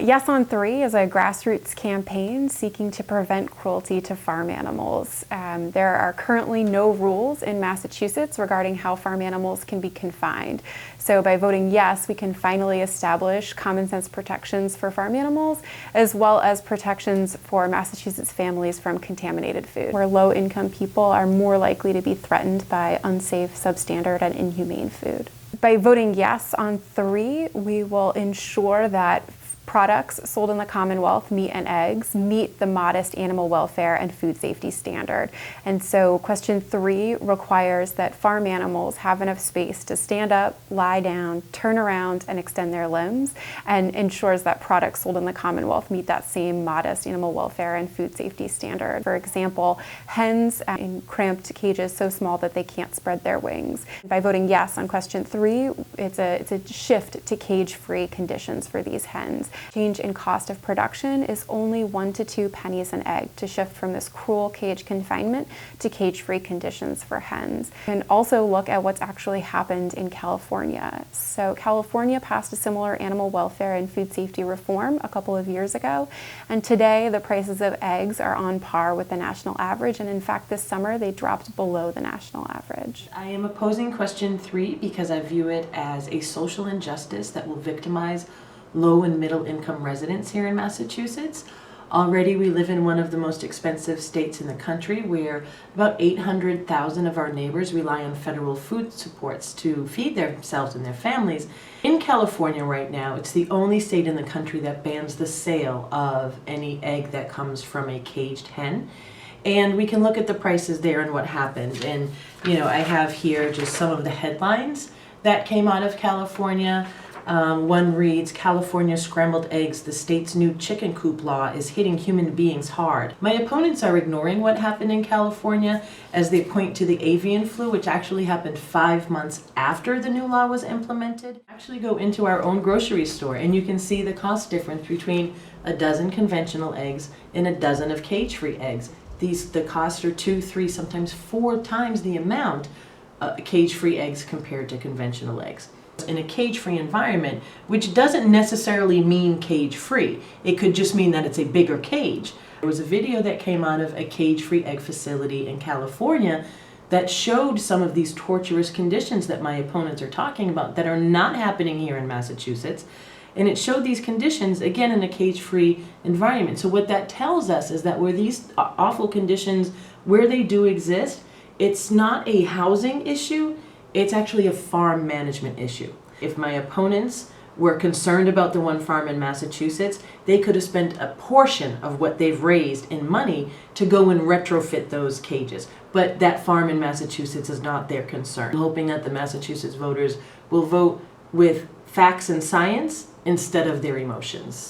Yes on 3 is a grassroots campaign seeking to prevent cruelty to farm animals. There are currently no rules in Massachusetts regarding how farm animals can be confined. So by voting yes, we can finally establish common sense protections for farm animals, as well as protections for Massachusetts families from contaminated food, where low-income people are more likely to be threatened by unsafe, substandard, and inhumane food. By voting yes on 3, we will ensure that products sold in the Commonwealth, meat and eggs, meet the modest animal welfare and food safety standard. And so question 3 requires that farm animals have enough space to stand up, lie down, turn around, and extend their limbs, and ensures that products sold in the Commonwealth meet that same modest animal welfare and food safety standard. For example, hens in cramped cages so small that they can't spread their wings. By voting yes on question 3, it's a shift to cage-free conditions for these hens. Change in cost of production is only 1 to 2 pennies an egg to shift from this cruel cage confinement to cage-free conditions for hens. And also look at what's actually happened in California. So California passed a similar animal welfare and food safety reform a couple of years ago, and today the prices of eggs are on par with the national average, and in fact this summer they dropped below the national average. I am opposing question 3 because I view it as a social injustice that will victimize low and middle income residents here in Massachusetts. Already we live in one of the most expensive states in the country, where about 800,000 of our neighbors rely on federal food supports to feed themselves and their families. In California right now, it's the only state in the country that bans the sale of any egg that comes from a caged hen. And we can look at the prices there and what happened. And I have here just some of the headlines that came out of California. One reads, "California scrambled eggs, the state's new chicken coop law is hitting human beings hard." My opponents are ignoring what happened in California as they point to the avian flu, which actually happened 5 months after the new law was implemented. Actually go into our own grocery store and you can see the cost difference between a dozen conventional eggs and a dozen of cage-free eggs. The costs are 2, 3, sometimes 4 times the amount cage-free eggs compared to conventional eggs. In a cage-free environment, which doesn't necessarily mean cage-free. It could just mean that it's a bigger cage. There was a video that came out of a cage-free egg facility in California that showed some of these torturous conditions that my opponents are talking about that are not happening here in Massachusetts. And it showed these conditions, again, in a cage-free environment. So what that tells us is that where these awful conditions, where they do exist, it's not a housing issue, it's actually a farm management issue. If my opponents were concerned about the one farm in Massachusetts, they could have spent a portion of what they've raised in money to go and retrofit those cages. But that farm in Massachusetts is not their concern. I'm hoping that the Massachusetts voters will vote with facts and science instead of their emotions.